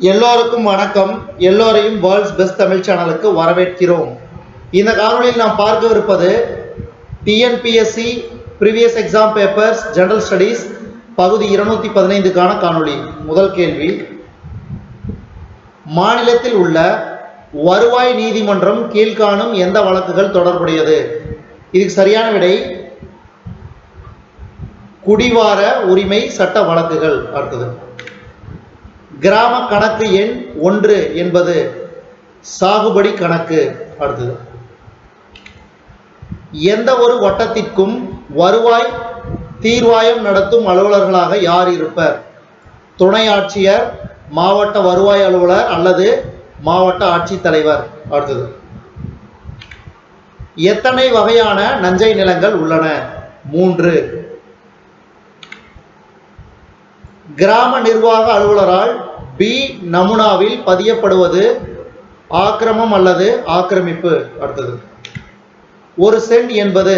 எல்லோருக்கும் வணக்கம். எல்லோரையும் வேர்ல்ட்ஸ் பெஸ்ட் தமிழ் சேனலுக்கு வரவேற்கிறோம். இந்த காணொலியில் நாம் பார்க்கவிருப்பது TNPSC previous exam papers general studies பகுதி 215க்கான காணொலி. முதல் கேள்வி, மாநிலத்தில் உள்ள வருவாய் நீதிமன்றம் கீழ்காணும் எந்த வழக்குகள் தொடர்புடையது? இதுக்கு சரியான விடை குடிவார உரிமை சட்ட வழக்குகள். அடுத்தது, கிராம கணக்கு எண் 1 என்பது சாகுபடி கணக்கு. அடுத்தது, எந்த ஒரு வட்டத்திற்கும் வருவாய் தீர்வாயம் நடத்தும் அலுவலர்களாக யார் இருப்பர்? துணை ஆட்சியர், மாவட்ட வருவாய் அலுவலர் அல்லது மாவட்ட ஆட்சித்தலைவர். அடுத்தது, எத்தனை வகையான நஞ்சை நிலங்கள் உள்ளன? 3. கிராம நிர்வாக அலுவலரால் பி நமுனாவில் பதியப்படுவது ஆக்கிரமம் அல்லது ஆக்கிரமிப்பு. அடுத்தது, ஒரு சென்ட் என்பது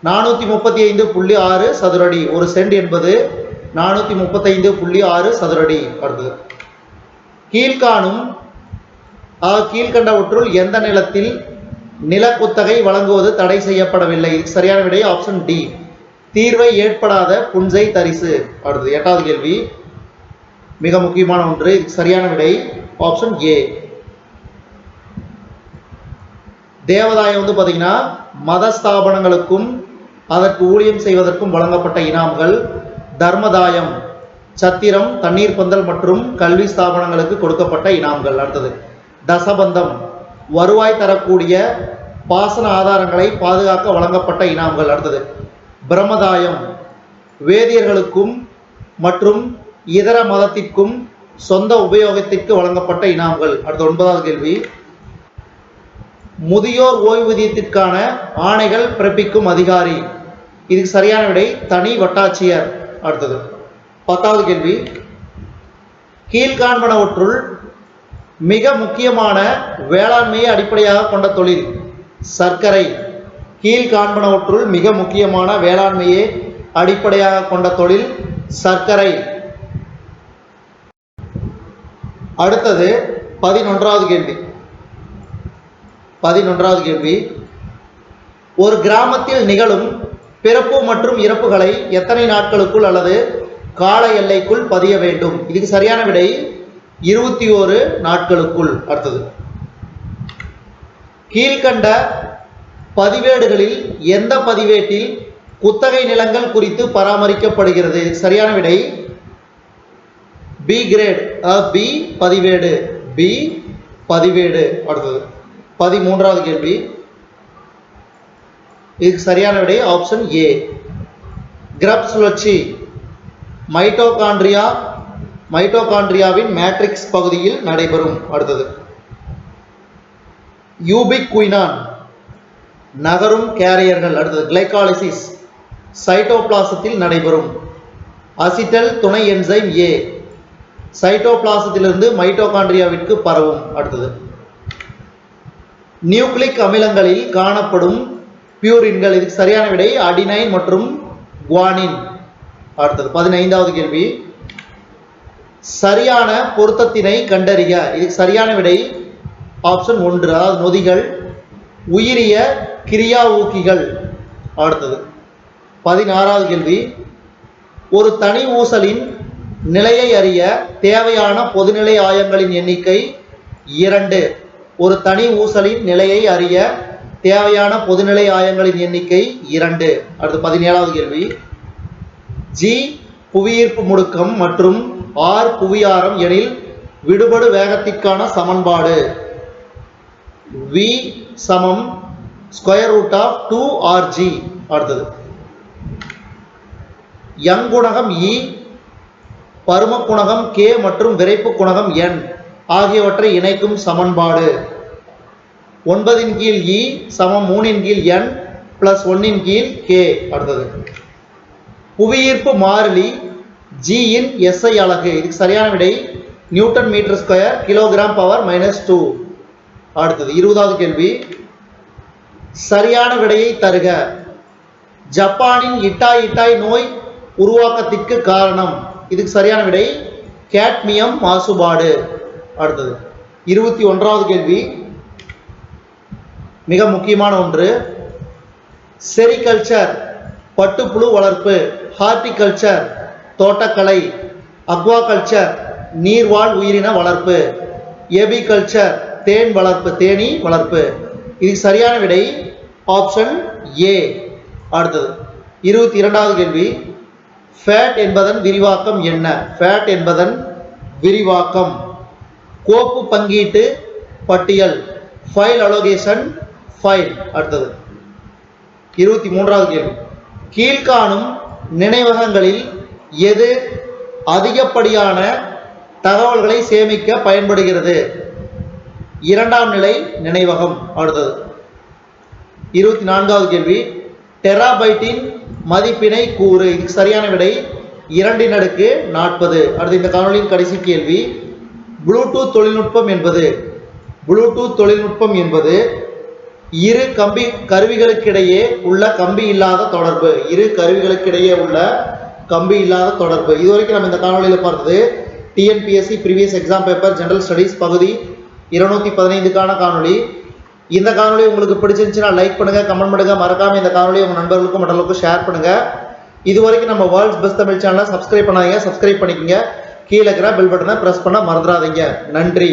435.6 சதுரடி. ஒரு சென்ட் என்பது 435.6 சதுரடி. அடுத்தது, கீழ்கண்டவற்றுள் எந்த நிலத்தில் நிலக்குத்தகை வழங்குவது தடை செய்யப்படவில்லை? சரியான விடை ஆப்ஷன் டி, தீர்வை ஏற்படாத புன்சை தரிசு. அடுத்தது, 8வது கேள்வி, மிக முக்கியமான ஒன்று. சரியான விடை ஆப்ஷன் ஏ. தேவதாயம் பாத்தீங்கன்னா மத ஸ்தாபனங்களுக்கும் அதற்கு ஊழியம் செய்வதற்கும் வழங்கப்பட்ட இனாம்கள். தர்மதாயம் சத்திரம், தண்ணீர் பந்தல் மற்றும் கல்வி ஸ்தாபனங்களுக்கு கொடுக்கப்பட்ட இனாம்கள். அடுத்தது, தசபந்தம் வருவாய் தரக்கூடிய பாசன ஆதாரங்களை பாதுகாக்க வழங்கப்பட்ட இனாம்கள். அடுத்தது, பிரம்மதாயம் வேதியர்களுக்கும் மற்றும் இதர மதத்திற்கும் சொந்த உபயோகத்திற்கு வழங்கப்பட்ட இனாம்கள். அடுத்த 9வது கேள்வி, முதியோர் ஓய்வூதியத்திற்கான ஆணைகள் பிறப்பிக்கும் அதிகாரி. இதுக்கு சரியான விடை தனி வட்டாட்சியர். அடுத்தது, 10வது கேள்வி, கீழ்காண்பனவற்றுள் மிக முக்கியமான வேளாண்மையை அடிப்படையாக கொண்ட தொழில்? சர்க்கரை. கீழ்காண்பனவற்றுள் மிக முக்கியமான வேளாண்மையை அடிப்படையாக கொண்ட தொழில் சர்க்கரை. அடுத்தது 11வது கேள்வி, ஒரு கிராமத்தில் நிகழும் பிறப்பு மற்றும் இறப்புகளை எத்தனை நாட்களுக்குள் அல்லது கால எல்லைக்குள் பதிய வேண்டும்? இதுக்கு சரியான விடை 21 நாட்களுக்குள். அடுத்தது, கீழ்கண்ட பதிவேடுகளில் எந்த பதிவேட்டில் குத்தகை நிலங்கள் குறித்து பராமரிக்கப்படுகிறது? சரியான விடை பி கிரேட், பி பதிவேடு, பி பதிவேடு. அடுத்தது, 13வது கேள்வி, இதுக்கு சரியான விடை ஆப்ஷன் ஏ. கிரப் சுழற்சி மைட்டோகாண்ட்ரியாவின் மேட்ரிக்ஸ் பகுதியில் நடைபெறும். அடுத்தது, யூபிக்வினான் நகரும் கேரியர்கள். அடுத்தது, கிளைகாலிசிஸ் சைட்டோபிளாசத்தில் நடைபெறும். அசிட்டல் துணை என்சைம் ஏ சைட்டோபிளாசத்திலிருந்து மைட்டோகாண்ட்ரியாவிற்கு பரவும். அடுத்தது, நியூக்ளிக் அமிலங்களில் காணப்படும் பியூரின்கள். இதுக்கு சரியான விடை அடினைன் மற்றும் குவானின். அடுத்தது, 15வது கேள்வி, சரியான பொருத்தத்தினை கண்டறிக. இதுக்கு சரியான விடை ஆப்ஷன் 1, அதாவது நொதிகள், உயிரிய கிரியா ஊக்கிகள். அடுத்தது, 16வது கேள்வி, ஒரு தனி ஊசலின் நிலையை அறிய தேவையான பொதுநிலை ஆயங்களின் எண்ணிக்கை 2. ஒரு தனி ஊசலின் நிலையை அறிய தேவையான பொதுநிலை ஆயங்களின் எண்ணிக்கை 2. அடுத்து 17வது கேள்வி, ஜி புவியீர்ப்பு முடுக்கம் மற்றும் ஆர் புவியாரம் எனில் விடுபடு வேகத்திற்கான சமன்பாடு v சமம் ஸ்கொயர் ரூட் ஆஃப் 2rg. அடுத்தது, யங் குணகம் E, பரும குணகம் K மற்றும் விரைப்பு குணகம் N ஆகியவற்றை இணைக்கும் சமன்பாடு 9/E சமம் 3/N பிளஸ் 1/K. அடுத்தது, புவியீர்ப்பு மாறிலி G இன் SI அலகு. இதுக்கு சரியான விடை newton metre square kilogram power -2. அடுத்தது, 20வது கேள்வி, சரியான விடையை தருக. ஜப்பானின் இட்டாய் நோய் உருவாக்கத்திற்கு காரணம்? இதுக்கு சரியான விடை கேட்மியம் மாசுபாடு. அடுத்தது 21வது கேள்வி, மிக முக்கியமான ஒன்று. செரிகல்ச்சர் பட்டுப்புழு வளர்ப்பு, ஹார்டிகல்ச்சர் தோட்டக்கலை, அக்வாகல்ச்சர் நீர்வாழ் உயிரின வளர்ப்பு, எபிகல்ச்சர் தேன் வளர்ப்பு, தேனீ வளர்ப்பு. இது சரியான விடை ஆப்ஷன் ஏ. அடுத்தது 22வது கேள்வி, ஃபேட் என்பதன் விரிவாக்கம் என்ன? ஃபேட் என்பதன் விரிவாக்கம் கோப்பு பங்கீட்டு பட்டியல், ஃபைல் அலோகேஷன் ஃபைல். அடுத்தது 23வது கேள்வி, கீழ்காணும் நினைவகங்களில் எது அதிகப்படியான தகவல்களை சேமிக்க பயன்படுகிறது? 2ஆம் நிலை நினைவகம். அடுத்தது 24வது கேள்வி, டெராபைட்டின் மதிப்பினை கூறு. இதுக்கு சரியான விடை 2/40. அடுத்து இந்த காணொலியின் கடைசி கேள்வி, ப்ளூடூத் தொழில்நுட்பம் என்பது? ப்ளூடூத் தொழில்நுட்பம் என்பது இரு கருவிகளுக்கிடையே உள்ள கம்பி இல்லாத தொடர்பு. இரு கருவிகளுக்கிடையே உள்ள கம்பி இல்லாத தொடர்பு. இதுவரைக்கும் நம்ம இந்த காணொலியில் பார்த்தது TNPSC previous exam paper general studies பகுதி 215க்கான காணொலி. இந்த காணொலி உங்களுக்கு பிடிச்சிருந்துச்சுன்னா லைக் பண்ணுங்க, கமெண்ட் பண்ணுங்க, மறக்காம இந்த காணொலி உங்க நண்பர்களுக்கும் மற்றவர்களுக்கும் ஷேர் பண்ணுங்க. இதுவரைக்கும் நம்ம வேர்ல்ட்ஸ் பெஸ்ட் தமிழ் சேனலை சப்ஸ்கிரைப் பண்ணாதீங்க, சப்ஸ்கிரைப் பண்ணிக்கங்க. கீழே இருக்கிற பெல் பட்டனை பிரஸ் பண்ண மறந்துடாதீங்க. நன்றி.